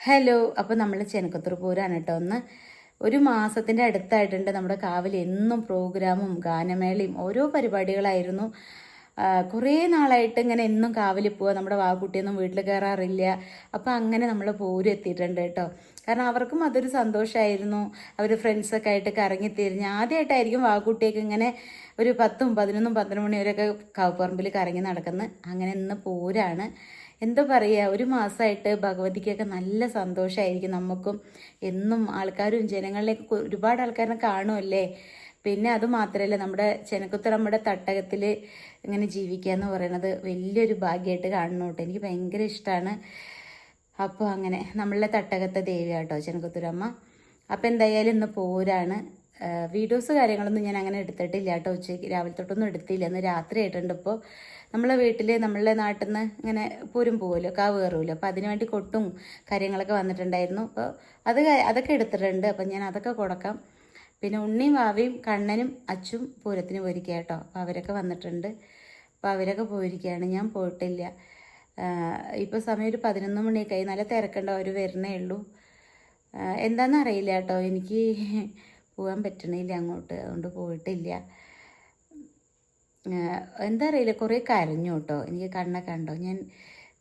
Hello. അപ്പോൾ നമ്മൾ ചെനക്കത്തൂർ പൂരാണ് കേട്ടോ. ഒരു മാസത്തിൻ്റെ അടുത്തായിട്ടുണ്ട്. നമ്മുടെ കാവിൽ എന്നും പ്രോഗ്രാമും ഗാനമേളയും ഓരോ പരിപാടികളായിരുന്നു. കുറേ നാളായിട്ട് ഇങ്ങനെ എന്നും കാവിൽ പോവുക. നമ്മുടെ വാക്കുട്ടിയൊന്നും വീട്ടിൽ കയറാറില്ല. അപ്പോൾ അങ്ങനെ നമ്മൾ പൂരം എത്തിയിട്ടുണ്ട് കേട്ടോ. കാരണം അവർക്കും അതൊരു സന്തോഷമായിരുന്നു. അവർ ഫ്രണ്ട്സൊക്കെ ആയിട്ട് കറങ്ങിത്തിരിഞ്ഞ് ആദ്യമായിട്ടായിരിക്കും വാക്കുട്ടിയൊക്കെ ഇങ്ങനെ ഒരു 10, 11, 12 മണി വരെയൊക്കെ കാവുപറമ്പിൽ കറങ്ങി നടക്കുന്നത്. അങ്ങനെ ഇന്ന് പൂരാണ്. എന്താ പറയുക, ഒരു മാസമായിട്ട് ഭഗവതിക്കൊക്കെ നല്ല സന്തോഷമായിരിക്കും. നമുക്കും എന്നും ആൾക്കാരും ജനങ്ങളിലേക്ക് ഒരുപാട് ആൾക്കാരെ കാണുമല്ലേ. പിന്നെ അത് മാത്രമല്ല, നമ്മുടെ ചെനക്കുത്തറ നമ്മുടെ തട്ടകത്തിൽ ഇങ്ങനെ ജീവിക്കുക എന്ന് പറയുന്നത് വലിയൊരു ഭാഗ്യമായിട്ട് കാണണം കേട്ടോ. എനിക്ക് ഭയങ്കര ഇഷ്ടമാണ്. അപ്പോൾ അങ്ങനെ നമ്മളുടെ തട്ടകത്തെ ദേവിയാട്ടോ ചെനക്കുത്തൂരമ്മ. അപ്പോൾ എന്തായാലും ഇന്ന് പോരാണ്. വീഡിയോസ് കാര്യങ്ങളൊന്നും ഞാൻ അങ്ങനെ എടുത്തിട്ടില്ല കേട്ടോ. ഉച്ചയ്ക്ക് രാവിലെ തൊട്ടൊന്നും എടുത്തില്ല. ഇന്ന് രാത്രി ആയിട്ടുണ്ട്. ഇപ്പോൾ നമ്മളെ വീട്ടിൽ നമ്മളെ നാട്ടിൽ നിന്ന് ഇങ്ങനെ പൂരം പോവുമല്ലോ, കാവ് കയറുമല്ലോ. അപ്പോൾ അതിന് വേണ്ടി കൊട്ടും കാര്യങ്ങളൊക്കെ വന്നിട്ടുണ്ടായിരുന്നു. അപ്പോൾ അതൊക്കെ എടുത്തിട്ടുണ്ട്. അപ്പം ഞാൻ അതൊക്കെ കൊടുക്കാം. പിന്നെ ഉണ്ണിയും വാവയും കണ്ണനും അച്ചും പൂരത്തിന് പോയിരിക്കുക കേട്ടോ. അപ്പോൾ അവരൊക്കെ വന്നിട്ടുണ്ട്. അപ്പോൾ അവരൊക്കെ പോയിരിക്കുകയാണ്. ഞാൻ പോയിട്ടില്ല. ഇപ്പോൾ സമയം ഒരു 11 മണിയൊക്കെ ആയി. നല്ല തിരക്കുണ്ടോ, അവർ വരുന്നേ ഉള്ളൂ. എന്താണെന്നറിയില്ല കേട്ടോ, എനിക്ക് പോകാൻ പറ്റണില്ല അങ്ങോട്ട്, അതുകൊണ്ട് പോയിട്ടില്ല. എന്താ അറിയില്ല, കുറേ കരഞ്ഞു കേട്ടോ. എനിക്ക് കണ്ണൊക്കെ ഉണ്ടോ, ഞാൻ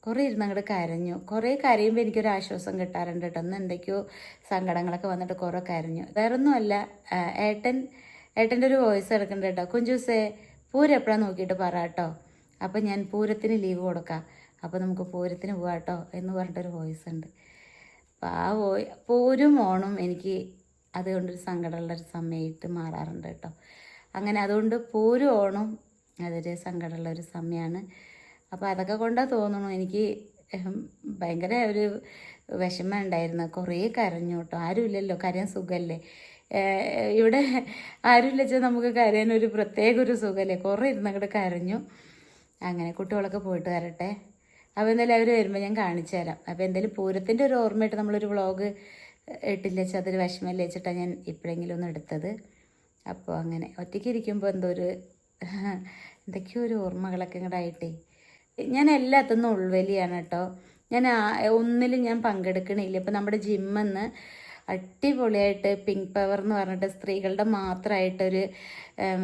കുറേ ഇരുന്ന് അങ്ങോട്ട് കരഞ്ഞു. കുറേ കരയുമ്പോൾ എനിക്കൊരു ആശ്വാസം കിട്ടാറുണ്ട് കേട്ടോ. ഒന്ന് എന്തൊക്കെയോ സങ്കടങ്ങളൊക്കെ വന്നിട്ട് കുറേ കരഞ്ഞു. വേറൊന്നുമല്ല, ഏട്ടൻ്റെ ഒരു വോയിസ് എടുക്കുന്നുണ്ട് കേട്ടോ. കുഞ്ചൂസേ പൂരം എപ്പോഴാണ് നോക്കിയിട്ട് പറ കേട്ടോ. അപ്പം ഞാൻ പൂരത്തിന് ലീവ് കൊടുക്കാം, അപ്പോൾ നമുക്ക് പൂരത്തിന് പോകാം കേട്ടോ എന്ന് പറഞ്ഞിട്ടൊരു വോയിസ് ഉണ്ട്. അപ്പോൾ ആ പൂരം ഓണം എനിക്ക് അതുകൊണ്ടൊരു സങ്കടമുള്ളൊരു സമയമായിട്ട് മാറാറുണ്ട് കേട്ടോ. അങ്ങനെ അതുകൊണ്ട് പൂരം ഓണം അതൊരു സങ്കടമുള്ളൊരു സമയമാണ്. അപ്പോൾ അതൊക്കെ കൊണ്ടാണ് തോന്നുന്നു എനിക്ക് ഭയങ്കര ഒരു വിഷമം ഉണ്ടായിരുന്നു. കുറേ കരഞ്ഞു കേട്ടോ. ആരുമില്ലല്ലോ, കരയാൻ സുഖമല്ലേ. ഇവിടെ ആരുമില്ല വെച്ചാൽ നമുക്ക് കരയാൻ ഒരു പ്രത്യേക ഒരു സുഖമല്ലേ. കുറേ ഇരുന്ന് അങ്ങോട്ട് കരഞ്ഞു. അങ്ങനെ കുട്ടികളൊക്കെ പോയിട്ട് വരട്ടെ. അപ്പോൾ എന്തായാലും അവർ വരുമ്പോൾ ഞാൻ കാണിച്ചു തരാം. അപ്പോൾ എന്തായാലും പൂരത്തിൻ്റെ ഒരു ഓർമ്മയായിട്ട് നമ്മളൊരു വ്ളോഗ് ഇട്ടില്ല വെച്ചാൽ അതൊരു വിഷമമല്ലേ വെച്ചിട്ടാണ് ഞാൻ ഇപ്പോഴെങ്കിലും ഒന്ന് എടുത്തത്. അപ്പോൾ അങ്ങനെ ഒറ്റയ്ക്ക് ഇരിക്കുമ്പോൾ എന്തൊക്കെയോ ഒരു ഓർമ്മകളൊക്കെ ഇങ്ങോട്ട് ആയിട്ടേ. ഞാൻ എല്ലാത്തിന്നും ഉൾവലിയാണ് കേട്ടോ. ഞാൻ ഒന്നിലും ഞാൻ പങ്കെടുക്കണില്ല. ഇപ്പം നമ്മുടെ ജിമ്മെന്ന് അടിപൊളിയായിട്ട് പിങ്ക് പവർ എന്ന് പറഞ്ഞിട്ട് സ്ത്രീകളുടെ മാത്രമായിട്ടൊരു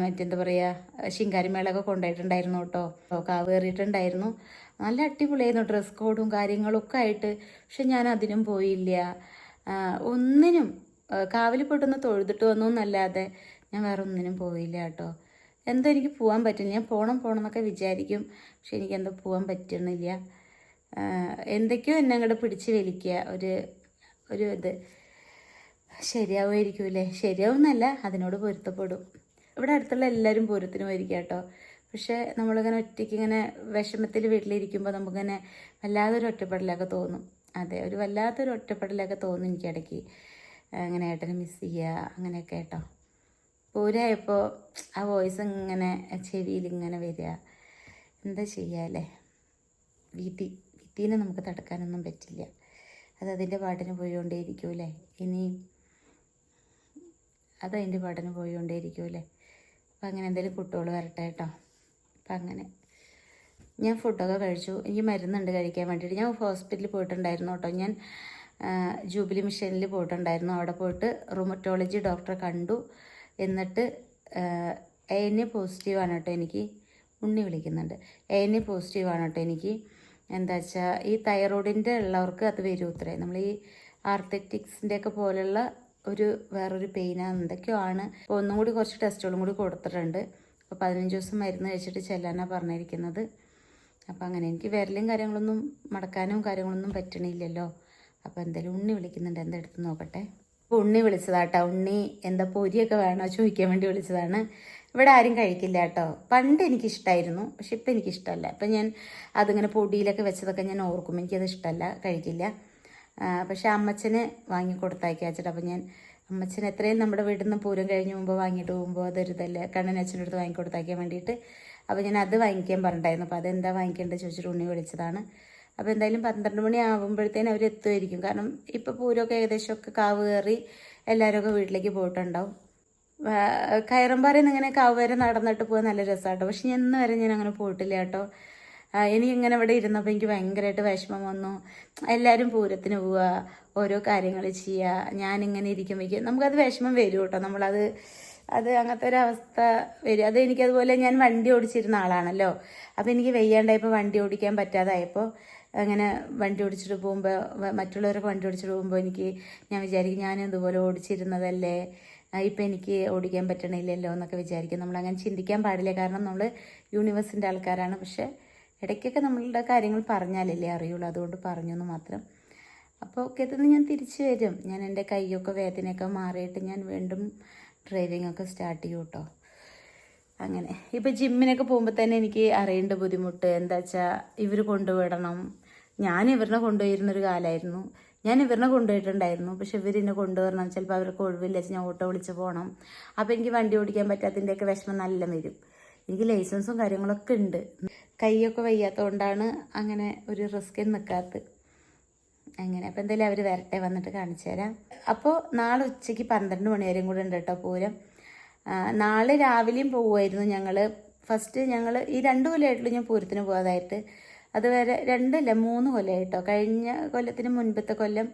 മറ്റെന്താ പറയുക ശിങ്കാരിമേളൊക്കെ കൊണ്ടുപോയിട്ടുണ്ടായിരുന്നു കേട്ടോ. കാവ് കയറിയിട്ടുണ്ടായിരുന്നു. നല്ല അടിപൊളിയായിരുന്നു, ഡ്രസ് കോഡും കാര്യങ്ങളും ഒക്കെ ആയിട്ട്. പക്ഷെ ഞാൻ അതിനും പോയില്ല. ഒന്നിനും കാവിൽ പോയിട്ടൊന്ന് തൊഴുതിട്ട് വന്നു എന്നല്ലാതെ ഞാൻ വേറെ ഒന്നിനും പോയില്ല കേട്ടോ. എന്തോ എനിക്ക് പോകാൻ പറ്റില്ല. ഞാൻ പോകണം എന്നൊക്കെ വിചാരിക്കും, പക്ഷെ എനിക്കെന്തോ പോകാൻ പറ്റണില്ല. എന്തൊക്കെയോ എന്നെ അങ്ങോട്ട് പിടിച്ച് വലിക്കുക. ഒരു ഇത് ശരിയാവുമായിരിക്കൂലേ. ശരിയാവുന്നല്ല, അതിനോട് പൊരുത്തപ്പെടും. ഇവിടെ അടുത്തുള്ള എല്ലാവരും പൂരത്തിന് പോയിരിക്കുക കേട്ടോ. പക്ഷേ നമ്മളിങ്ങനെ ഒറ്റയ്ക്ക് ഇങ്ങനെ വിഷമത്തിൽ വീട്ടിലിരിക്കുമ്പോൾ നമുക്കിങ്ങനെ വല്ലാതൊരു ഒറ്റപ്പെടലൊക്കെ തോന്നും. അതെ, ഒരു വല്ലാത്തൊരു ഒറ്റപ്പെടലൊക്കെ തോന്നും എനിക്കിടയ്ക്ക്. അങ്ങനെ ഏട്ടനെ മിസ് ചെയ്യുക അങ്ങനെയൊക്കെ കേട്ടോ. പൂരമായപ്പോൾ ആ വോയിസ് ഇങ്ങനെ ചെവിയിൽ ഇങ്ങനെ വരിക. എന്താ ചെയ്യുക. വിധീനെ നമുക്ക് തടുക്കാനൊന്നും പറ്റില്ല. അതതിൻ്റെ പാട്ടിന് പോയിക്കൊണ്ടേയിരിക്കൂലേ. ഇനിയും അതതിൻ്റെ പാട്ടിന് പോയിക്കൊണ്ടേയിരിക്കൂലേ. അപ്പം അങ്ങനെ എന്തെങ്കിലും കുട്ടികൾ വരട്ടെ കേട്ടോ. അപ്പം അങ്ങനെ ഞാൻ ഫുഡൊക്കെ കഴിച്ചു. എനിക്ക് മരുന്നുണ്ട് കഴിക്കാൻ വേണ്ടിയിട്ട്. ഞാൻ ഹോസ്പിറ്റലിൽ പോയിട്ടുണ്ടായിരുന്നു കേട്ടോ. ഞാൻ ജൂബിലി മിഷനിൽ പോയിട്ടുണ്ടായിരുന്നു. അവിടെ പോയിട്ട് റുമറ്റോളജി ഡോക്ടറെ കണ്ടു. എന്നിട്ട് ANA പോസിറ്റീവാണ് കേട്ടോ എനിക്ക്. ഉണ്ണി വിളിക്കുന്നുണ്ട്. ANA പോസിറ്റീവാണ് കേട്ടോ എനിക്ക്. എന്താ വെച്ചാൽ ഈ തൈറോയിഡിൻ്റെ ഉള്ളവർക്ക് അത് വരും ഇത്രേ. നമ്മൾ ഈ ആർത്തറ്റിക്സിൻ്റെയൊക്കെ പോലുള്ള വേറൊരു പെയിനാണ് എന്തൊക്കെയോ ആണ്. അപ്പോൾ ഒന്നും കൂടി കുറച്ച് ടെസ്റ്റുകളും കൂടി കൊടുത്തിട്ടുണ്ട്. അപ്പോൾ 15 ദിവസം മരുന്ന് കഴിച്ചിട്ട് ചെല്ലാനാണ് പറഞ്ഞിരിക്കുന്നത്. അപ്പോൾ അങ്ങനെ എനിക്ക് വിരലും കാര്യങ്ങളൊന്നും മടക്കാനും കാര്യങ്ങളൊന്നും പറ്റണില്ലല്ലോ. അപ്പോൾ എന്തായാലും ഉണ്ണി വിളിക്കുന്നുണ്ട്, എന്താ എടുത്ത് നോക്കട്ടെ. അപ്പോൾ ഉണ്ണി വിളിച്ചതാട്ടോ. ഉണ്ണി എന്താ പൊരിയൊക്കെ വേണോ ചോദിക്കാൻ വേണ്ടി വിളിച്ചതാണ്. ഇവിടെ ആരും കഴിക്കില്ല കേട്ടോ. പണ്ട് എനിക്കിഷ്ടമായിരുന്നു, പക്ഷെ ഇപ്പം എനിക്കിഷ്ടമല്ല. ഇപ്പം ഞാൻ അതിങ്ങനെ പൊടിയിലൊക്കെ വെച്ചതൊക്കെ ഞാൻ ഓർക്കും. എനിക്കത് ഇഷ്ടമല്ല, കഴിക്കില്ല. പക്ഷെ അമ്മച്ചന് വാങ്ങി കൊടുത്തയക്കുക വെച്ചിട്ട്. അപ്പം ഞാൻ അമ്മച്ചന് എത്രയും നമ്മുടെ വീട്ടിൽ നിന്ന് പൂരം കഴിഞ്ഞ് മുമ്പ് വാങ്ങിയിട്ട് പോകുമ്പോൾ അതൊരിതല്ലേ, കണ്ണനച്ഛൻ്റെ അടുത്ത് വാങ്ങി കൊടുത്തയക്കാൻ വേണ്ടിയിട്ട്. അപ്പോൾ ഞാൻ അത് വാങ്ങിക്കാൻ പറഞ്ഞിട്ടായിരുന്നു. അപ്പോൾ അതെന്താ വാങ്ങിക്കേണ്ടത് ചോദിച്ചിട്ട് ഉണ്ണി വിളിച്ചതാണ്. അപ്പോൾ എന്തായാലും 12 മണി ആകുമ്പോഴത്തേനും അവർ എത്തുമായിരിക്കും. കാരണം ഇപ്പോൾ പൂരമൊക്കെ ഏകദേശമൊക്കെ കാവ് കയറി എല്ലാവരും വീട്ടിലേക്ക് പോയിട്ടുണ്ടാവും. കയറമ്പാറയിൽ നിന്ന് ഇങ്ങനെ കാവ് വരെ നടന്നിട്ട് പോകാൻ നല്ല രസമാട്ടോ. പക്ഷെ ഞാൻ ഇന്ന് വരെ ഞാൻ അങ്ങനെ പോയിട്ടില്ല കേട്ടോ. എനിക്കിങ്ങനെ ഇവിടെ ഇരുന്നപ്പോൾ എനിക്ക് ഭയങ്കരമായിട്ട് വിഷമം വന്നു. എല്ലാവരും പൂരത്തിന് പോവുക, ഓരോ കാര്യങ്ങൾ ചെയ്യുക, ഞാനിങ്ങനെ ഇരിക്കുമ്പോഴേക്കും നമുക്കത് വിഷമം വരും കേട്ടോ. അത് അങ്ങനത്തെ ഒരു അവസ്ഥ വരും. അത് എനിക്കതുപോലെ ഞാൻ വണ്ടി ഓടിച്ചിരുന്ന ആളാണല്ലോ. അപ്പോൾ എനിക്ക് വെയ്യാണ്ടായപ്പോൾ വണ്ടി ഓടിക്കാൻ പറ്റാതായപ്പോൾ അങ്ങനെ വണ്ടി ഓടിച്ചിട്ട് പോകുമ്പോൾ, മറ്റുള്ളവരൊക്കെ വണ്ടി ഓടിച്ചിട്ട് പോകുമ്പോൾ ഞാൻ വിചാരിക്കും ഞാൻ ഇതുപോലെ ഓടിച്ചിരുന്നതല്ലേ, ഇപ്പം എനിക്ക് ഓടിക്കാൻ പറ്റണില്ലല്ലോ എന്നൊക്കെ വിചാരിക്കും. നമ്മളങ്ങനെ ചിന്തിക്കാൻ പാടില്ല, കാരണം നമ്മൾ യൂണിവേഴ്സിൻ്റെ ആൾക്കാരാണ്. പക്ഷേ ഇടയ്ക്കൊക്കെ നമ്മളുടെ കാര്യങ്ങൾ പറഞ്ഞാലല്ലേ അറിയുള്ളൂ, അതുകൊണ്ട് പറഞ്ഞു എന്ന് മാത്രം. അപ്പോൾ ഓക്കേന്ന് ഞാൻ തിരിച്ചു വരും. ഞാൻ എൻ്റെ കൈയൊക്കെ വേദനയൊക്കെ മാറിയിട്ട് ഞാൻ വീണ്ടും ഡ്രൈവിംഗ് ഒക്കെ സ്റ്റാർട്ട് ചെയ്യും കേട്ടോ. അങ്ങനെ ഇപ്പോൾ ജിമ്മിനൊക്കെ പോകുമ്പോൾ തന്നെ എനിക്ക് അറിയേണ്ട ബുദ്ധിമുട്ട് എന്താ വെച്ചാൽ ഇവർ കൊണ്ടുവിടണം. ഞാൻ ഇവരിനെ കൊണ്ടുപോയിരുന്നൊരു കാലമായിരുന്നു. ഞാൻ ഇവരിനെ കൊണ്ടുപോയിട്ടുണ്ടായിരുന്നു, പക്ഷെ ഇവരെന്നെ കൊണ്ടുവരണം. ചിലപ്പോൾ അവർക്ക് ഒഴിവില്ല, ഞാൻ ഓട്ടോ വിളിച്ച് പോകണം. അപ്പോൾ എനിക്ക് വണ്ടി ഓടിക്കാൻ പറ്റാത്തതിൻ്റെയൊക്കെ വിഷമം നല്ല വരും. എനിക്ക് ലൈസൻസും കാര്യങ്ങളൊക്കെ ഉണ്ട്, കൈയൊക്കെ വയ്യാത്തതുകൊണ്ടാണ് അങ്ങനെ ഒരു റിസ്കിൽ നിൽക്കാത്തത്. അങ്ങനെ അപ്പോൾ എന്തായാലും അവർ വരട്ടെ, വന്നിട്ട് കാണിച്ചു തരാം. അപ്പോൾ നാളെ ഉച്ചയ്ക്ക് 12 മണി വരെയും കൂടെ ഉണ്ട് കേട്ടോ പൂരം. നാളെ രാവിലെയും പോവുമായിരുന്നു ഞങ്ങൾ. ഫസ്റ്റ് ഞങ്ങൾ ഈ 2 കൊല്ലമായിട്ടുള്ളൂ ഞാൻ പൂരത്തിന് പോകാതായിട്ട്. അതുവരെ 2 അല്ല 3 കൊല്ലമായിട്ടോ. കഴിഞ്ഞ കൊല്ലത്തിന് മുൻപത്തെ കൊല്ലം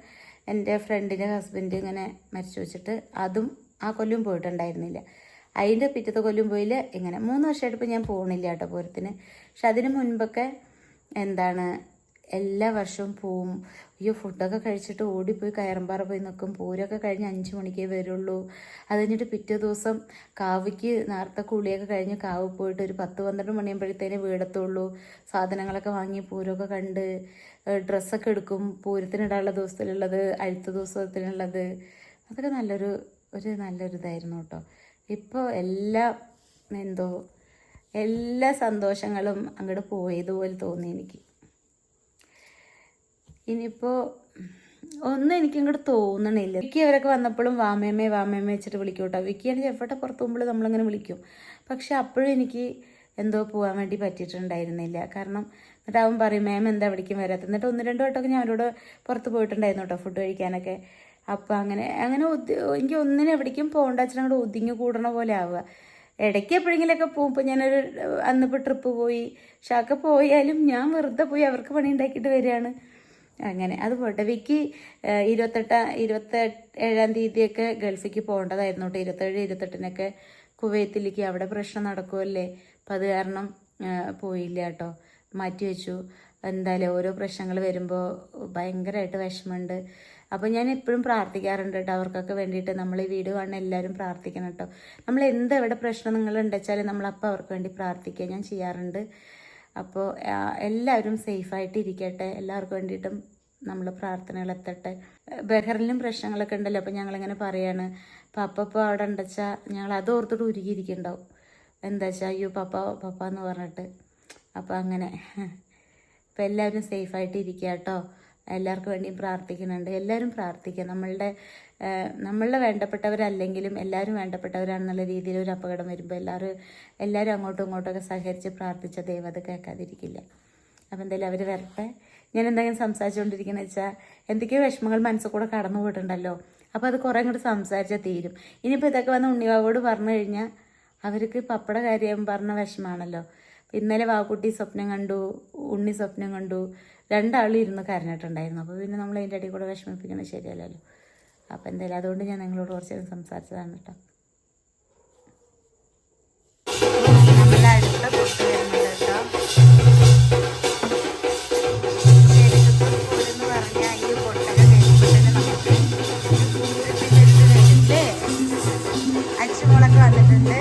എൻ്റെ ഫ്രണ്ടിൻ്റെ ഹസ്ബൻഡ് ഇങ്ങനെ മരിച്ചു വെച്ചിട്ട് അതും ആ കൊല്ലം പോയിട്ടുണ്ടായിരുന്നില്ല. അതിൻ്റെ പിറ്റത്തെ കൊല്ലം പോയില്ല. ഇങ്ങനെ 3 വർഷമായിട്ട് ഇപ്പോൾ ഞാൻ പോകണില്ല കേട്ടോ പൂരത്തിന്. പക്ഷെ അതിന് മുൻപൊക്കെ എല്ലാ വർഷവും പോവും. അയ്യോ ഫുഡൊക്കെ കഴിച്ചിട്ട് ഓടിപ്പോയി കയറമ്പാറ പോയി നിൽക്കും. പൂരമൊക്കെ കഴിഞ്ഞ് 5 മണിക്കേ വരുള്ളൂ. അത് കഴിഞ്ഞിട്ട് പിറ്റേ ദിവസം കാവിക്ക് നേരത്തെ കുളിയൊക്കെ കഴിഞ്ഞ് കാവ് പോയിട്ട് ഒരു 10-12 മണിയാകുമ്പോഴത്തേനെ വീടെത്തുള്ളൂ. സാധനങ്ങളൊക്കെ വാങ്ങി പൂരമൊക്കെ കണ്ട് ഡ്രസ്സൊക്കെ എടുക്കും. പൂരത്തിനിടാനുള്ള ദിവസത്തിലുള്ളത്, അഴുത്ത ദിവസത്തിനുള്ളത്, അതൊക്കെ നല്ലൊരിതായിരുന്നു കേട്ടോ. ഇപ്പോൾ എല്ലാ സന്തോഷങ്ങളും അങ്ങോട്ട് പോയതുപോലെ തോന്നി എനിക്ക്. ഇനിയിപ്പോൾ ഒന്നും എനിക്കിങ്ങോട്ട് തോന്നണില്ല. വിക്കി അവരൊക്കെ വന്നപ്പോഴും വാമേമ്മേ വെച്ചിട്ട് വിളിക്കും കേട്ടോ. വിക്കിയാണെങ്കിൽ എവിടെ പുറത്ത് പോകുമ്പോൾ നമ്മളിങ്ങനെ വിളിക്കും. പക്ഷെ അപ്പോഴും എനിക്ക് എന്തോ പോകാൻ വേണ്ടി പറ്റിയിട്ടുണ്ടായിരുന്നില്ല. കാരണം എന്നിട്ട് അവൻ പറയും മാം എന്താ വിളിക്കും വരാത്ത. എന്നിട്ട് 1-2 വട്ടമൊക്കെ ഞാൻ അവരോട് പുറത്ത് പോയിട്ടുണ്ടായിരുന്നു കേട്ടോ ഫുഡ് കഴിക്കാനൊക്കെ. അപ്പോൾ അങ്ങനെ എനിക്ക് ഒന്നിനും എവിടേക്കും പോകേണ്ട വെച്ചാൽ അങ്ങോട്ട് ഒതുങ്ങി കൂടണ പോലെ ആവുക. ഇടയ്ക്ക് എപ്പോഴെങ്കിലുമൊക്കെ പോകുമ്പോൾ ഞാനൊരു അന്നിപ്പോൾ ട്രിപ്പ് പോയി. പക്ഷെ അതൊക്കെ പോയാലും ഞാൻ വെറുതെ പോയി അവർക്ക് പണി ഉണ്ടാക്കിയിട്ട് വരികയാണ്. അങ്ങനെ അത് പോട്ടെ. വിക്കി 27-ആം തീയതിയൊക്കെ ഗൾഫിലേക്ക് പോകേണ്ടതായിരുന്നു കേട്ടോ. 27-28-നൊക്കെ കുവൈത്തിലേക്ക്, അവിടെ പ്രശ്നം നടക്കുമല്ലേ. അപ്പം അത് കാരണം പോയില്ല കേട്ടോ, മാറ്റി വെച്ചു. എന്തായാലും ഓരോ പ്രശ്നങ്ങൾ വരുമ്പോൾ ഭയങ്കരമായിട്ട് വിഷമമുണ്ട്. അപ്പോൾ ഞാൻ എപ്പോഴും പ്രാർത്ഥിക്കാറുണ്ട് കേട്ടോ അവർക്കൊക്കെ വേണ്ടിയിട്ട്. നമ്മൾ ഈ വീഡിയോ കാണുന്ന എല്ലാവരും പ്രാർത്ഥിക്കണം കേട്ടോ. നമ്മൾ എവിടെ പ്രശ്നം നിങ്ങളുണ്ടെച്ചാൽ നമ്മളപ്പോൾ അവർക്ക് വേണ്ടി പ്രാർത്ഥിക്കുക ഞാൻ ചെയ്യാറുണ്ട്. അപ്പോൾ എല്ലാവരും സേഫായിട്ട് ഇരിക്കട്ടെ, എല്ലാവർക്കും വേണ്ടിയിട്ടും നമ്മൾ പ്രാർത്ഥനകൾ എത്തട്ടെ. ബഹറിലും പ്രശ്നങ്ങളൊക്കെ ഉണ്ടല്ലോ. അപ്പോൾ ഞങ്ങളിങ്ങനെ പറയാണ് പപ്പ ഇപ്പോൾ അവിടെ ഉണ്ടെച്ചാൽ ഞങ്ങൾ അത് ഓർത്തിട്ട് ഉരുകിയിരിക്കുന്നുണ്ടാവും. എന്താ വെച്ചാൽ അയ്യോ പപ്പ എന്ന് പറഞ്ഞിട്ട്. അപ്പോൾ അങ്ങനെ അപ്പോൾ എല്ലാവരും സേഫായിട്ട് ഇരിക്കുക കേട്ടോ. എല്ലാവർക്കും വേണ്ടിയും പ്രാർത്ഥിക്കുന്നുണ്ട്. എല്ലാവരും പ്രാർത്ഥിക്കുക. നമ്മളുടെ വേണ്ടപ്പെട്ടവരല്ലെങ്കിലും എല്ലാവരും വേണ്ടപ്പെട്ടവരാണെന്നുള്ള രീതിയിൽ ഒരു അപകടം വരുമ്പോൾ എല്ലാവരും അങ്ങോട്ടും ഇങ്ങോട്ടൊക്കെ സഹകരിച്ച് പ്രാർത്ഥിച്ച ദൈവം അത് കേൾക്കാതിരിക്കില്ല. അപ്പോൾ എന്തായാലും അവർ വരട്ടെ. ഞാൻ എന്തെങ്കിലും സംസാരിച്ചുകൊണ്ടിരിക്കുന്നത് വെച്ചാൽ എന്തൊക്കെയോ വിഷമങ്ങൾ മനസ്സിൽ കൂടെ കടന്നു പോയിട്ടുണ്ടല്ലോ. അപ്പോൾ അത് കുറേ അങ്ങോട്ട് സംസാരിച്ചാൽ തീരും. ഇനിയിപ്പോൾ ഇതൊക്കെ വന്ന് ഉണ്ണിവാവോട് പറഞ്ഞു കഴിഞ്ഞാൽ അവർക്ക് പപ്പട കാര്യം പറഞ്ഞ വിഷമാണല്ലോ. ഇന്നലെ വാക്കുട്ടി സ്വപ്നം കണ്ടു, ഉണ്ണി സ്വപ്നം കണ്ടു, 2 ആളും ഇരുന്ന് കരഞ്ഞിട്ടുണ്ടായിരുന്നു. അപ്പോൾ പിന്നെ നമ്മൾ അതിൻ്റെ ഇടയിൽ കൂടെ വിഷമിപ്പിക്കുന്നത് ശരിയല്ലല്ലോ. അപ്പോൾ എന്തായാലും അതുകൊണ്ട് ഞാൻ നിങ്ങളോട് കുറച്ച് നേരം സംസാരിച്ചതാണ് കേട്ടോ. നമ്മുടെ അടുത്ത പൊട്ട് വരുന്നത് കേട്ടോ. എന്ന് പറഞ്ഞാൽ ഈ പൊട്ടൊക്കെ കഴിയുമ്പോൾ തന്നെ നമുക്ക് വരില്ലേ. അച്ചുമുളക് വന്നിട്ടുണ്ട്,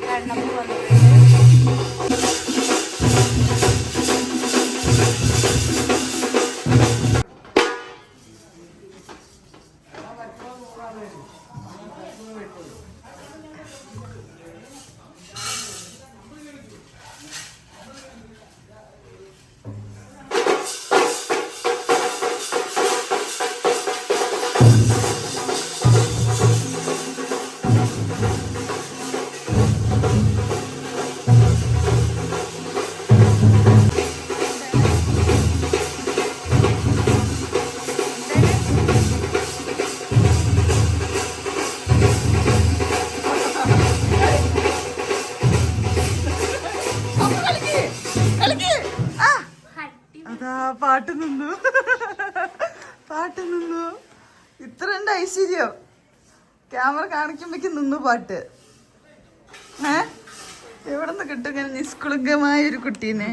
കണ്ണപ്പൂ വന്നിട്ടുണ്ട്. പാട്ട് നിന്നു. പാട്ട് നിന്നു. ഇത്ര ഉണ്ട് ഐശ്വര്യം. ക്യാമറ കാണിക്കുമ്പോഴേക്ക് നിന്നു പാട്ട്. എവിടെ നിന്ന് കിട്ടും ഇങ്ങനെ നിഷ്കുളങ്കമായ ഒരു കുട്ടീനെ?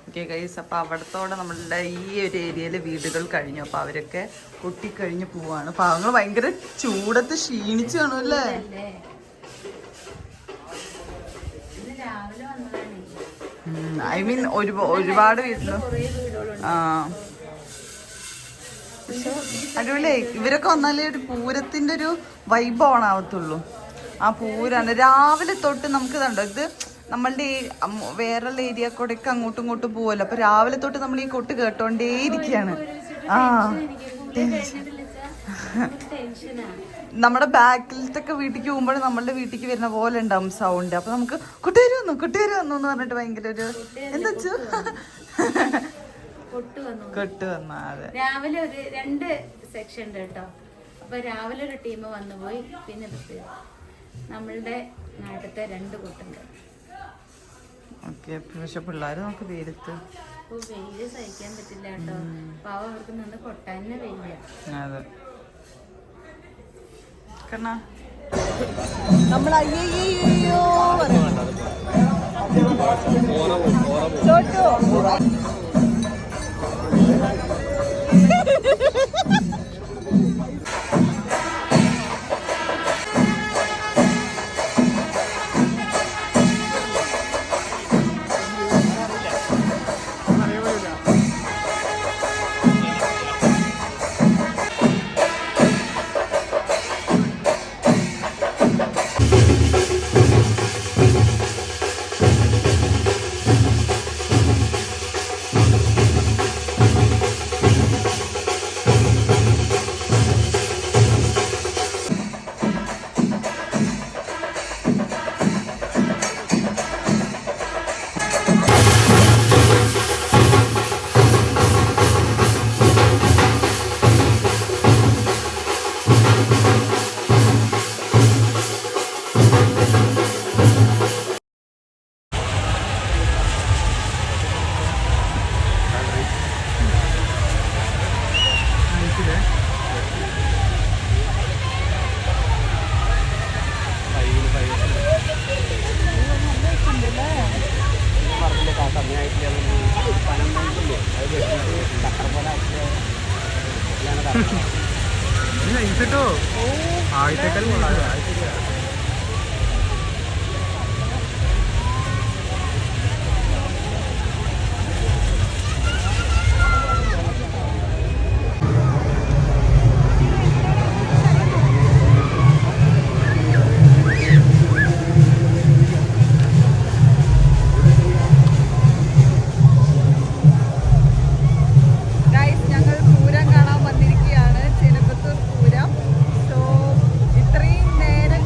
ഓക്കെ ഗൈസ്, അപ്പോൾ അവിടത്തോടെ നമ്മളുടെ ഈ ഒരു ഏരിയയിൽ വീടുകൾ കഴിഞ്ഞു. അപ്പോൾ അവരൊക്കെ പൊട്ടിക്കഴിഞ്ഞ് പോവാണ്. പാവങ്ങൾ ഭയങ്കര ചൂടത്ത് ക്ഷീണിച്ചു കാണും അല്ലേ? ഐ മീൻ ഒരുപാട് വീട്ടിലും അടിപൊളി. ഇവരൊക്കെ വന്നാലേ ഒരു പൂരത്തിന്റെ ഒരു വൈബ് ഓണാവത്തുള്ളൂ. ആ പൂരാണ് രാവിലെ തൊട്ട് നമുക്ക് കണ്ടോ, ഇത് നമ്മളുടെ ഈ വേറെയുള്ള ഏരിയ കൂടെയൊക്കെ അങ്ങോട്ടും ഇങ്ങോട്ടും പോവല്ലോ. അപ്പൊ രാവിലെ തൊട്ട് നമ്മൾ ഈ കൊട്ട് കേട്ടോണ്ടേ ഇരിക്കുകയാണ്. നമ്മുടെ ബാക്കിലത്തൊക്കെ വീട്ടിലേക്ക് പോകുമ്പോൾ നമ്മളുടെ വീട്ടിലേക്ക് വരുന്ന പോലെ ഉണ്ടാവും സൗണ്ട്. അപ്പൊ നമുക്ക് കുട്ടികാര് വന്നു എന്ന് പറഞ്ഞിട്ട് ഭയങ്കര ഒരു എന്താ വെച്ചു കൊട്ട് വന്നു. അതെ, രാവിലെ ഒരു 2 സെക്ഷൻ ഉണ്ട് കേട്ടോ. അപ്പൊ രാവിലെ ഒരു ടീം വന്നുപോയി. പിന്നെ നമ്മളുടെ നാട്ടിലത്തെ 2 കൊട്ടുണ്ട്. ഓക്കെ, പക്ഷെ പിള്ളേര് നമുക്ക് വെയിലത്ത് വെയില് സഹിക്കാൻ പറ്റില്ല കേട്ടോ. പാവ അവർക്ക് നിന്ന് കൊട്ടാനെ വെയില. അതെ, നമ്മൾ അയ്യോ കേട്ടോ. ആഴ്ചക്കാൽ നേരം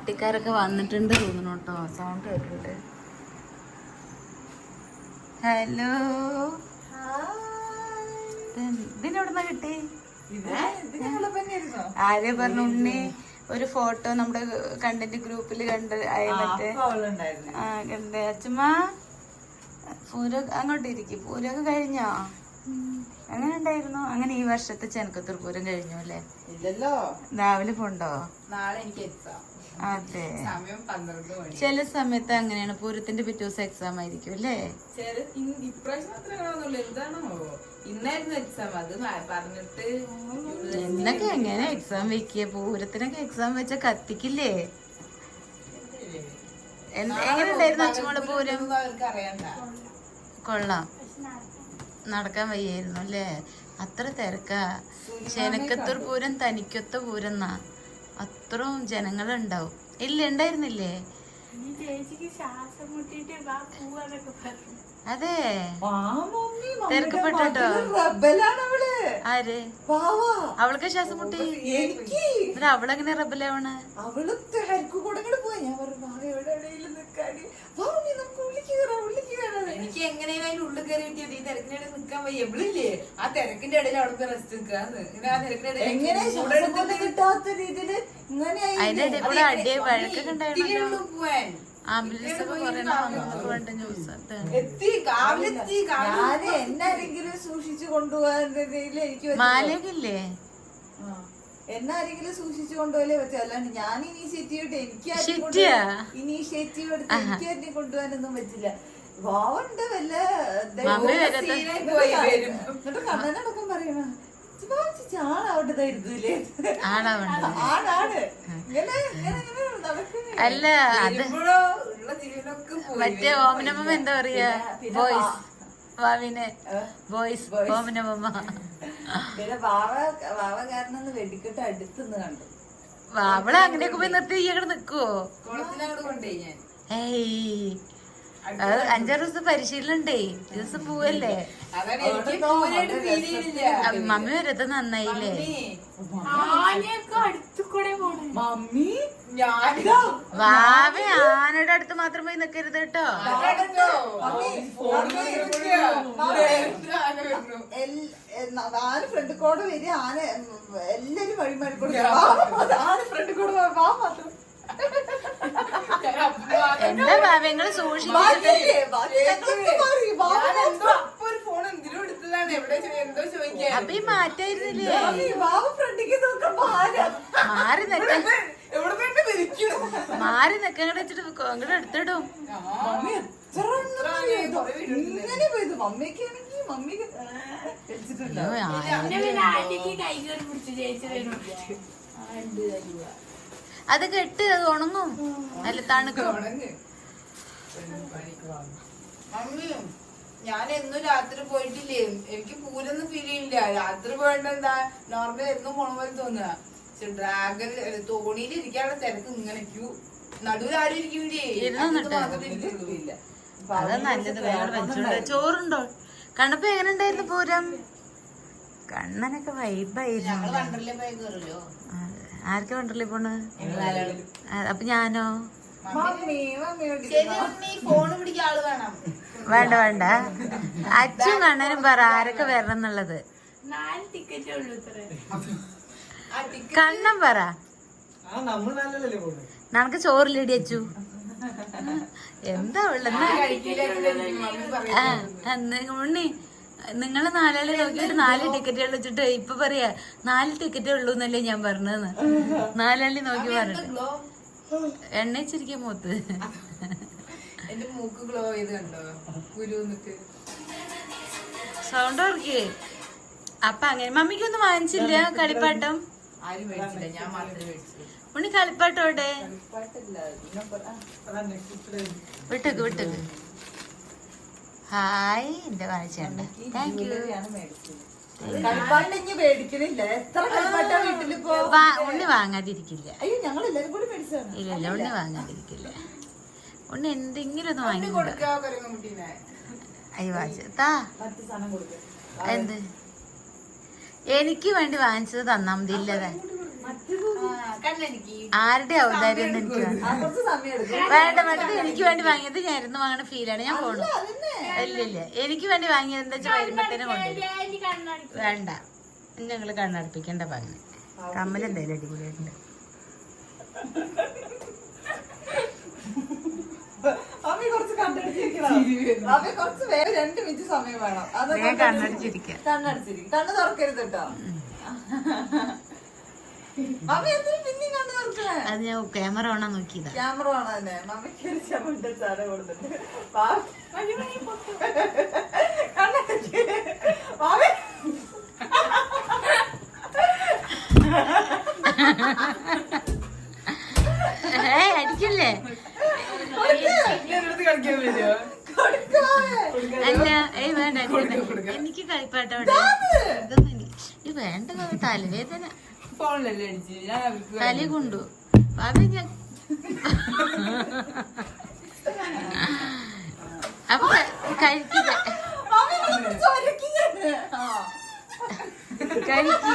കുട്ടിക്കാരൊക്കെ വന്നിട്ടുണ്ട് തോന്നുന്നു കേട്ടോ. സൗണ്ട് കേട്ടിട്ട്. ഹലോ, ഇതിനെവിടുന്ന കിട്ടി? ആര്യ പറഞ്ഞു ഉണ്ണി ഒരു ഫോട്ടോ നമ്മുടെ കണ്ടന്റ് ഗ്രൂപ്പിൽ കണ്ട് മറ്റേ കണ്ടേ. അച്ഛമ്മ പൂര അങ്ങോട്ട് ഇരിക്കും. പൂരമൊക്കെ കഴിഞ്ഞോ? എങ്ങനെ ഉണ്ടായിരുന്നു? അങ്ങനെ ഈ വർഷത്തെ ചെനക്കത്തൂർ പൂരം കഴിഞ്ഞു അല്ലേ? ഇല്ലല്ലോ, രാവിലെ പോണ്ടോ? നാളെ എനിക്ക് എക്സാം. അതെ, സമയം 12 മണി. ചില സമയത്ത് അങ്ങനെയാണ്. പൂരത്തിന്റെ പിറ്റേ ദിവസം എക്സാം ആയിരിക്കും അല്ലേ? ഇപ്രാവശ്യം അത്ര കാണുന്നുള്ളൂ. എന്താണോ ഇന്നായിരുന്നു എക്സാം, അത് പറഞ്ഞിട്ട് എന്നൊക്കെ എങ്ങനെ എക്സാം വെക്കുക? പൂരത്തിനൊക്കെ എക്സാം വെച്ച കത്തിക്കില്ലേ? എങ്ങനെ ഉണ്ടായിരുന്നു അച്ഛമ്മയുടെ പൂരം? അവർക്ക് അറിയണ്ട. കൊള്ളാം. നടക്കാൻ വയ്യായിരുന്നു അല്ലേ? അത്ര തിരക്കാ. ചെനക്കത്തൂർ പൂരം തനിക്കൊത്ത പൂരം എന്നാ. അത്രയും ജനങ്ങളുണ്ടാവും. ഇല്ല, ഉണ്ടായിരുന്നില്ലേ? അതെ, തിരക്കപ്പെട്ടോ? ആര്? അവൾക്ക് ശ്വാസം മുട്ടി. എന്നിട്ട് അവളെങ്ങനെ റബ്ബലാവണ്? എനിക്ക് എങ്ങനെയാലും ഉള്ളിൽ കയറി കിട്ടിയത് ഈ തിരക്കിനിടയിൽ നിൽക്കാൻ വയ്യ. എവിടില്ലേ ആ തിരക്കിന്റെ ഇടയിൽ അവിടെ റെസ്റ്റ് നിൽക്കാന്ന്. ഇങ്ങനെ ആ തിരക്കിന്റെ അതിന്റെ ഇടയിൽ കൂടെ അടിയെ വഴക്കൊക്കെ ഉണ്ടായിരുന്നു. പോവാൻ ആംബുലൻസ് ഒക്കെ കുറെ വേണ്ട ന്യൂസ്. എത്തി, കാവിലെത്തി. എന്നാരെങ്കിലും സൂക്ഷിച്ചു കൊണ്ടുപോകാൻ എനിക്ക് മാലയില്ലേ? എന്നാരെങ്കിലും സൂക്ഷിച്ചു കൊണ്ടുപോയാലേ പറ്റും. അല്ലാണ്ട് ഞാൻ ഇനീഷ്യേറ്റീവ് എടുത്ത് ഇനീഷ്യേറ്റീവ് എടുത്ത് എനിക്ക് തന്നെ കൊണ്ടുപോകാനൊന്നും പറ്റില്ല. വാവുണ്ട് വല്ല എന്നിട്ട് കണ്ണനടക്കം പറയണ ചാണാവട്ടെ ഇരുന്നില്ലേ? ആണാണ് ഇങ്ങനെ അല്ല, അത് മറ്റേ ഓമനമ്മ എന്താ പറയാ? വോയിസ് വാവിനെ വോയിസ് ഓമനമ്മ. പിന്നെ വാവ കാരണം വെടിക്കെട്ട് അടുത്തുനിന്ന് കണ്ടു. വാവളെ അങ്ങനെയൊക്കെ പോയി നിർത്തി ഇവിടെ നിക്കുവോ? കുളത്തിനോട് കൊണ്ടേ ഞാൻ ഏയ്, അത് 5-6 ദിവസം പരിശീലനം ഉണ്ടേ. ദിവസം പോവല്ലേ? മമ്മി വരത് നന്നായില്ലേ? മമ്മി വാവ ആനയുടെ അടുത്ത് മാത്രം പോയി നിക്കരുത് കേട്ടോ. ആന ഫ്രണ്ട് കൂടെ വരിക. ആന എല്ലാരും വഴിമാറിക്കൂടെ ആന ഫ്രണ്ട് കൂടെ വാ മാത്രം. എന്താ ഭാവ്യങ്ങള് സൂക്ഷിച്ചിട്ട് അപ്പൊ ഈ മാറ്റായിരുന്നില്ലേ? മാറി നിക്കാൻ വെച്ചിട്ട് അങ്ങോട്ട് എടുത്തിടും. അത് കെട്ട്, അത് ഉണങ്ങും. നല്ല തണുക്കും. ഞാൻ എന്നും രാത്രി പോയിട്ടില്ലേ, എനിക്ക് പൂരൊന്നും ഫീൽ ചെയ്യില്ല. രാത്രി പോയിട്ട് എന്താ നോർമൽ എന്നും പോണ പോലെ തോന്നുക. പക്ഷെ ഡ്രാഗൺ തോണിയിൽ ഇരിക്കാനുള്ള തിരക്ക് ഇങ്ങനെ നടുവിൽ ആരും ഇരിക്കില്ലേ? അതാ നല്ലത്. വേറെ വെച്ചോണ്ട് ചോറുണ്ടോ? കണ്ണപ്പ എങ്ങനെ ഉണ്ടായിരുന്നു പൂരം? കണ്ണനൊക്കെ വൈബായിരുന്നു. ആർക്കാ വണ്ടർലേ പോണ്? അപ്പൊ ഞാനോ? വേണ്ട വേണ്ട, അച്ഛൻ കണ്ണനും പറ ആരൊക്കെ വരണം എന്നുള്ളത്. കണ്ണൻ പറ. നമുക്ക് ചോറിലിടി അച്ചു. എന്താ ഉള്ളത് ഉണ്ണി? നിങ്ങള് 4 ആളെ നോക്കിയിട്ട് 4 ടിക്കറ്റുകൾ വെച്ചിട്ട് ഇപ്പൊ പറയാ 4 ടിക്കറ്റേ ഉള്ളൂ എന്നല്ലേ ഞാൻ പറഞ്ഞതെന്ന്. 4 ആളി നോക്കി പറഞ്ഞു. എണ്ണച്ചിരിക്കാൻ മൂത്ത്. എന്റെ മൂക്ക് ഗ്ലോ ചെയ്ത് കണ്ടോ? സൗണ്ട് ഓർക്കേ. അപ്പൊ അങ്ങനെ മമ്മിക്കൊന്നും വാങ്ങിച്ചില്ല കളിപ്പാട്ടം? ആരും മേടിച്ചില്ല, ഞാൻ മാത്രമേ മേടിച്ചു. ഉണ്ണി കളിപ്പാട്ടോടെ വിട്ടേക്ക് വിട്ടേക്ക്. ഹായ്, എന്റെ കാഴ്ചയുണ്ട്. Thank you. ഉണ്ണി വാങ്ങാതിരിക്കില്ല. ഇല്ല, ഉണ്ണി വാങ്ങാതിരിക്കില്ല. ഉണ്ണി എന്തെങ്കിലും ഒന്ന് വാങ്ങിക്കോട്ടെ. അയ്യോ വാച്ചാ എന്ത് എനിക്ക് വേണ്ടി വാങ്ങിച്ചത് തന്നാ മതി. ഇല്ലതാ കണ്ണെനിക്ക് ആരുടെ ഔദാര്യം എന്ന് എനിക്ക് വേണ്ട. കുറച്ച് സമയം എടുക്കും. വേണ്ട വേണ്ടത് എനിക്ക് വേണ്ടി വാങ്ങിയത് ഞാൻ ഇരുന്ന് വാങ്ങണ ഫീലാണ്. ഞാൻ പോണു. ഇല്ല ഇല്ല എനിക്ക് വേണ്ടി വാങ്ങിയത് എന്താ വെച്ചാൽ വരുമ്പത്തേനെ കൊണ്ടുവരും. വേണ്ട ഞങ്ങള് കണ്ണടപ്പിക്കണ്ട പറഞ്ഞു. കമ്മലെന്തായാലും അടിപൊളിയായിട്ടുണ്ട്. അമ്മ കുറച്ച് കണ്ണടിച്ചിരിക്കണം. അമ്മ കുറച്ച് വേറെ 2 മിനിറ്റ് സമയം വേണം. അത് ഞാൻ കണ്ണടിച്ചിരിക്കാം. കണ്ണടിച്ചിരിക്കും. കണ്ണ് തുറക്കരുത് കേട്ടോ. അമ്മ എന്തിനും പിന്നെയും കണ്ണ് തുറക്കണേ? അത് ഞാൻ ക്യാമറ ഓണാ നോക്കിയതാ. ക്യാമറ വേണം തന്നെ. മമ്മിക്ക് ഒരു ചമ്മണ്ട ചാല കൊടുത്തിട്ട് അടിക്കല്ലേ? കളിക്കാൻ വരുമോ? അല്ല വേണ്ട എനിക്ക് കളിപ്പാട്ട ഇതൊന്നും ഇത് വേണ്ട തലവേദന ഫോണിലല്ലേ അടിച്ച് ഞാൻ തല കൊണ്ടു ബാബ ഞാൻ അപ്പൊ കഴിക്കുക കഴിക്ക്.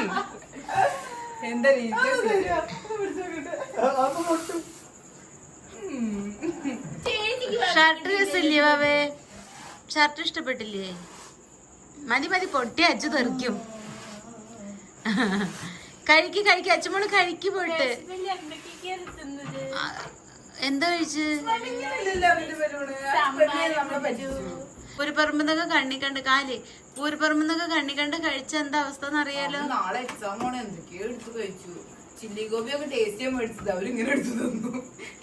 എന്താ രീതി ഷർട്ട് രസമില്ലേ ബാബേ? ഷർട്ട് ഇഷ്ടപ്പെട്ടില്ലേ? മതി മതി പൊട്ടി അച്ചു തെറിക്കും. കഴിക്ക് കഴിക്ക് അച്ഛമ്മള് കഴിക്ക് പോയിട്ട്. എന്താ കഴിച്ച്? പൂരപ്പറമ്പെന്നൊക്കെ കണ്ണി കണ്ട് കാല് പൂരപ്പറമ്പെന്നൊക്കെ കണ്ണി കണ്ട് കഴിച്ച എന്താ അവസ്ഥ എന്നറിയാലോ. നാളെ എക്സാം ആണ്. എന്തൊക്കെയോ എടുത്ത് കഴിച്ചു. ചില്ലി ഗോപി ഒക്കെ ടേസ്റ്റ് ചെയ്യാൻ മേടിച്ചത് അവരിങ്ങനെ എടുത്തു തന്നു.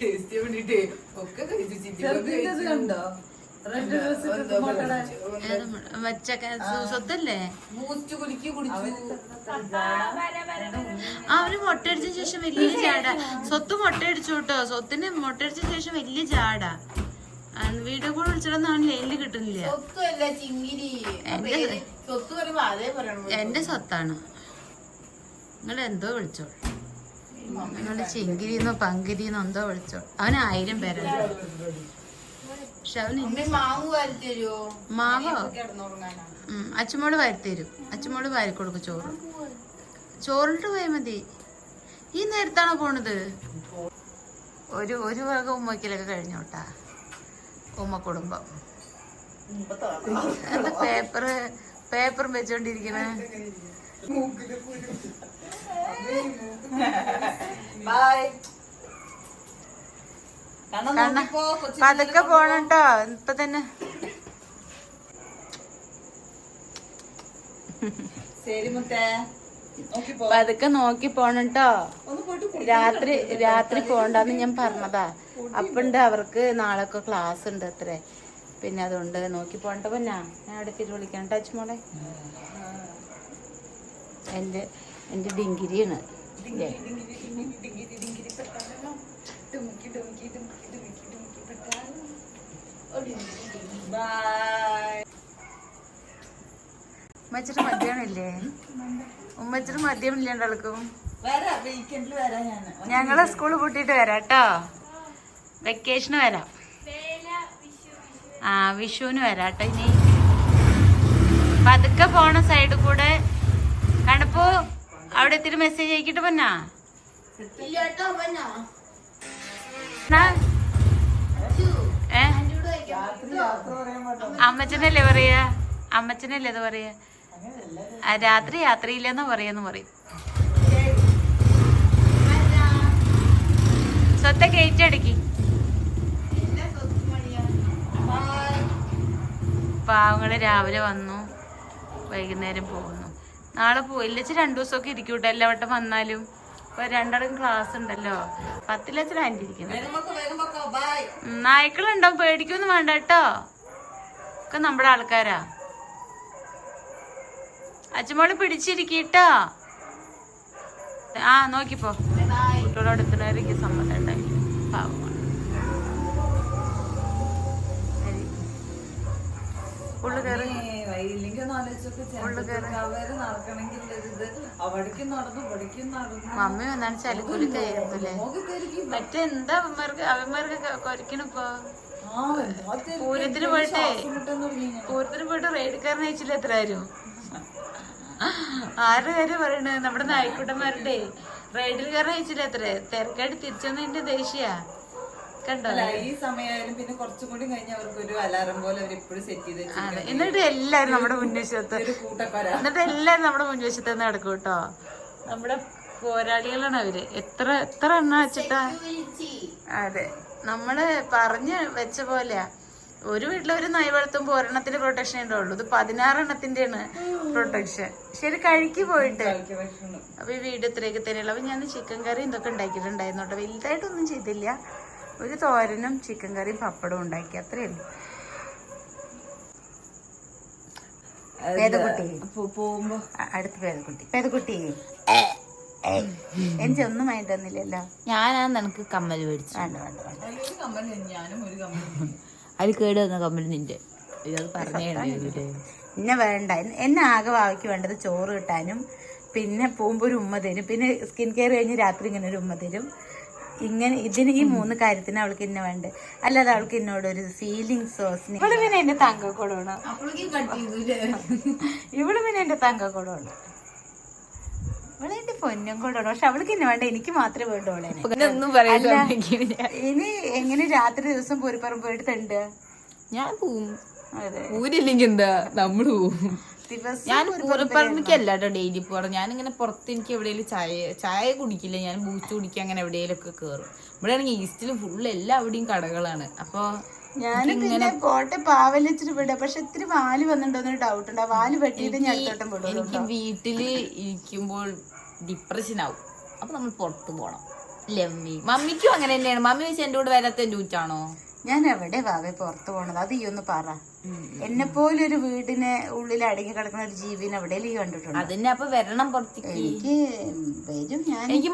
ടേസ്റ്റ് ചെയ്യാൻ വേണ്ടിട്ടേ ഒക്കെ കഴിച്ചു. ചില്ലി ഗോപി കണ്ടോ? സ്വത്തല്ലേ ബൂസ്റ്റ് കുലുക്കി കുടിച്ചു. അവന് മുട്ടയടിച്ച ശേഷം വലിയ ചാട. സ്വത്ത് മുട്ടയടിച്ചു കേട്ടോ. സ്വത്തിന് മുട്ടയടിച്ച ശേഷം വലിയ ചാട. വീഡിയോ കോൾ വിളിച്ചിടന്നാണ് ലൈനില് കിട്ടുന്നില്ല. സ്വത്തല്ല ചിങ്കിരി. സ്വത്ത് പറയുമ്പോ അതേ പറയണു. എന്റെ സ്വത്താണ്. നിങ്ങൾ എന്തോ വിളിച്ചോ. നിങ്ങളുടെ ചിങ്കിരിന്നോ പങ്കിരിന്നോ എന്തോ വിളിച്ചോ. അവന് 1000 പേരുണ്ട്. പക്ഷെ അവന് മാവ് വാരിത്തരുവോ? മാവോ കിടന്നുറങ്ങാനാണ്. അച്ചുമോള് വാരിത്തരും. അച്ചുമോള് വാരി കൊടുക്കും ചോറ്. ചോറിട്ട് പോയാൽ മതി. ഈ നേരത്താണോ പോണത്? ഒരു വക ഉമ്മയ്ക്കലൊക്കെ കഴിഞ്ഞോട്ടാ. ഉമ്മ കുടുംബം എന്താ പേപ്പറും വെച്ചോണ്ടിരിക്കണേ. പതുക്കെ പോണട്ടോ ഇപ്പൊ തന്നെ. ശരി മുത്തേ. പതുക്കെ നോക്കി പോണട്ടോ. രാത്രി പോണ്ടെന്ന് ഞാൻ പറഞ്ഞതാ. അപ്പണ്ട് അവർക്ക് നാളൊക്കെ ക്ലാസ് ഉണ്ട് അത്രേ. പിന്നെ അതുകൊണ്ട് നോക്കി പോണ്ട. പിന്നെ ഞാൻ അവിടെ തിരി വിളിക്കണം ടച്ച് മോളെ. എന്റെ ഡിങ്കിരിയാണ്. ഉമ്മച്ചിട്ട് മദ്യമില്ലേ? ഉമ്മച്ചിട്ട് മദ്യമില്ലാണ്ട് ആൾക്കും. ഞങ്ങള് സ്കൂള് പൂട്ടിട്ട് വരാം കേട്ടോ. വെക്കേഷന് വരാം. വിഷുവിന് വരാം കേട്ടോ. ഇനി പതുക്കെ പോണ സൈഡ് കൂടെ കണ്ടപ്പോ അവിടെ എത്തിരി മെസ്സേജ് അയക്കിട്ട് പൊന്നാ. അമ്മച്ചനല്ലേ പറയാ? അമ്മച്ചനല്ലേ അത് പറയാ? രാത്രി യാത്രയില്ലെന്നാ പറയാന്ന് പറയും. സ്വത്ത കയറ്റടക്കി. പാവങ്ങള് രാവിലെ വന്നു, വൈകുന്നേരം പോകുന്നു. നാളെ പോയില്ല. 2 ദിവസമൊക്കെ ഇരിക്കൂട്ടോ. എല്ലാ വട്ടം വന്നാലും. ഇപ്പൊ 2 ക്ലാസ് ഉണ്ടല്ലോ. 10 ആൻറ്റിരിക്കുന്നത്. നായ്ക്കളുണ്ടാവും. പേടിക്കൊന്നും വേണ്ട കേട്ടോ. ഒക്കെ നമ്മുടെ ആൾക്കാരാ. അച്ഛമ്മോള് പിടിച്ചിരിക്കട്ടോ. നോക്കിപ്പോ കുട്ടികളോട് എത്തുന്നവർക്ക് സമ്മതം ഉണ്ടായി. പാവമാണ്. ഉള്ളു കയറി മമ്മി വന്നാണ് ചലിക്കൂലി കയറുന്നല്ലേ. മറ്റെന്താ അവന്മാർക്ക് കൊരക്കണിപ്പോ. പൂരത്തിന് പോയിട്ട് റെയ്ഡ്ക്കാരൻ അയച്ചില്ല. എത്ര ആരും 6 പേര് പറയണ നമ്മുടെ നായ്ക്കുട്ടന്മാരുടെ റൈഡിൽ കയറാൻ അയച്ചില്ല അത്ര തിരക്കായിട്ട് തിരിച്ചെന്നതിന്റെ ദേഷ്യ കണ്ടോ. അല്ല ഈ സമയമായാലും പിന്നെ കുറച്ചും കൂടി കഴിഞ്ഞ അവർക്ക് ഒരു അലാറം പോലെ അവർ എപ്പോഴും സെറ്റ് ചെയ്ത് അതെ, എന്നിട്ട് എല്ലാരും നമ്മുടെ മുൻവശത്ത് എന്നിട്ട് എല്ലാരും നമ്മുടെ മുൻവശത്ത് നിന്ന് നടക്കും കേട്ടോ. നമ്മുടെ പോരാളികളാണ് അവര്. എത്ര എണ്ണ വെച്ചിട്ടാ. അതെ, നമ്മള് പറഞ്ഞ് വെച്ച പോലെയാ. ഒരു വീട്ടിൽ ഒരു നായ് വളർത്തുമ്പോ ഒരെണ്ണത്തിന്റെ പ്രൊട്ടക്ഷൻ ഉണ്ടാവുള്ളൂ. ഇത് 16 എണ്ണത്തിന്റെയാണ് പ്രൊട്ടക്ഷൻ. ശരി, കഴിക്ക് പോയിട്ട്. അപ്പൊ ഈ വീട് ഇത്രയൊക്കെ തന്നെയുള്ളൂ. അപ്പൊ ഞാൻ ചിക്കൻ കറി ഇതൊക്കെ ഉണ്ടാക്കിയിട്ടുണ്ടായിരുന്നു കേട്ടോ. വലുതായിട്ടൊന്നും ചെയ്തില്ല. ഒരു തോരനും ചിക്കൻ കറിയും പപ്പടവും ഉണ്ടാക്കി, അത്രേ ഉള്ളൂ. പോകുമ്പോ അടുത്ത പേതക്കുട്ടി എനിക്ക് ഒന്നും വാങ്ങി തന്നില്ലല്ലോ. ഞാനാ നിനക്ക് കമ്മൽ മേടിച്ചു. ഞാനും ഒരു കമ്മൽ അതിൽ കേട് വന്ന കമ്മൽ നിന്റെ പറഞ്ഞേ. എന്നെ വേണ്ട, എന്നെ ആകെ വാവയ്ക്ക് വേണ്ടത് ചോറ് കിട്ടാനും പിന്നെ പോകുമ്പോ ഒരു ഉമ്മ തരും, പിന്നെ സ്കിൻ കെയർ കഴിഞ്ഞ് രാത്രി ഇങ്ങനെ ഒരു ഉമ്മ തരും. ഇങ്ങനെ ഇതിന് ഈ 3 കാര്യത്തിന് അവൾക്ക് ഇന്നെ വേണ്ടേ. അല്ലാതെ അവൾക്ക് എന്നോട് ഒരു ഫീലിങ്സോ ഇവള് പിന്നെ എന്റെ തങ്കക്കൂടാണ്. ഇവള് പിന്നെ എന്റെ തങ്കക്കൂടാണ്. ഇവളെ എന്റെ പൊന്നും കൂടാണ്. പക്ഷെ അവൾക്ക് ഇന്നെ വേണ്ട, എനിക്ക് മാത്രമേ വേണ്ടു. ഇനി എങ്ങനെ രാത്രി ദിവസം പൂരിപ്പറമ്പ് പോയിട്ട് തണ്ട് ഞാൻ പോവും. അതെ, ഊരില്ലെങ്കിൽ എന്താ നമ്മള് പോവും. ഞാൻ പൂരപ്പറമ്പിക്കല്ല കേട്ടോ ഡെയിലി പോവാറ്. ഞാനിങ്ങനെ പുറത്ത് എനിക്ക് എവിടെയെങ്കിലും ചായ കുടിക്കില്ല, ഞാൻ ബൂസ്റ്റ് കുടിക്കാൻ അങ്ങനെ എവിടെയെങ്കിലും ഒക്കെ കയറും. ഇവിടെ ആണെങ്കിൽ ഈസ്റ്റിൽ ഫുള്ള് എല്ലാവിടെയും കടകളാണ്. അപ്പൊ ഞാനിങ്ങനെ പോട്ടെ പാവലിച്ചിട്ട് വിടാം. പക്ഷെ ഇത്തിരി വാല് വന്നിട്ടുണ്ടോന്നൊരു ഡൗട്ട് ഉണ്ട്. ആ വാല് വെട്ടിയിട്ട് ഞാൻ അടുത്തോട്ടം വിടും. എനിക്ക് വീട്ടില് ഇരിക്കുമ്പോൾ ഡിപ്രഷൻ ആവും. അപ്പൊ നമ്മൾ പുറത്ത് പോണം. മമ്മിക്കും അങ്ങനെ തന്നെയാണ്. മമ്മി വെച്ച് എന്റെ കൂടെ വരാത്ത എന്റെ ഊറ്റാണോ? ഞാൻ എവിടെ വാവേ പുറത്ത് പോണത്? അത് ഈ ഒന്ന് പറ. എന്നെ പോലെ ഒരു വീടിനെ ഉള്ളിൽ അടങ്ങി കിടക്കുന്ന ഒരു ജീവിനെ എവിടെയെങ്കിലും ഈ കണ്ടിട്ടുണ്ട്? അതിനെ അപ്പൊ വരണം പുറത്തേക്ക്. എനിക്ക് വരും. എനിക്ക്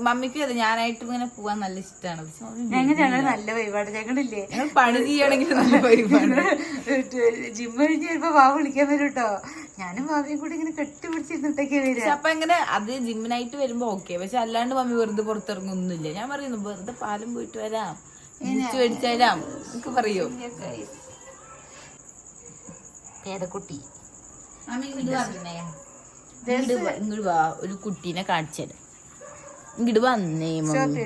മമ്മിക്കും അതെ, ഞാനായിട്ട് ഇങ്ങനെ പോവാൻ നല്ല ഇഷ്ടമാണ്. ഞങ്ങൾ നല്ല വഴിപാട് ഞങ്ങളില്ലേ, പണി ചെയ്യണമെങ്കിൽ നല്ല വഴിപാട്. ജിമ്മ് കഴിഞ്ഞ് വരുമ്പോ വാവ് വിളിക്കാൻ വരും കേട്ടോ. ഞാനും വാവയും കൂടി ഇങ്ങനെ കെട്ടിപ്പിടിച്ചിരുന്നിട്ടൊക്കെ വരും. അപ്പൊ എങ്ങനെ അത് ജിമ്മിനായിട്ട് വരുമ്പോ ഓക്കെ. പക്ഷെ അല്ലാണ്ട് മമ്മി വെറുതെ പുറത്തിറങ്ങൊന്നുമില്ല. ഞാൻ പറയുന്നു വെറുതെ പാലും പോയിട്ട് വരാം, മേടിച്ചു തരാം എനിക്ക് പറയോ. പേതക്കുട്ടി ഇങ്ങോട്ട് വാ, ഒരു കുട്ടീനെ കാണിച്ചു തരാം. ഇങ്ങോട്ട് വന്നേ മമ്മി.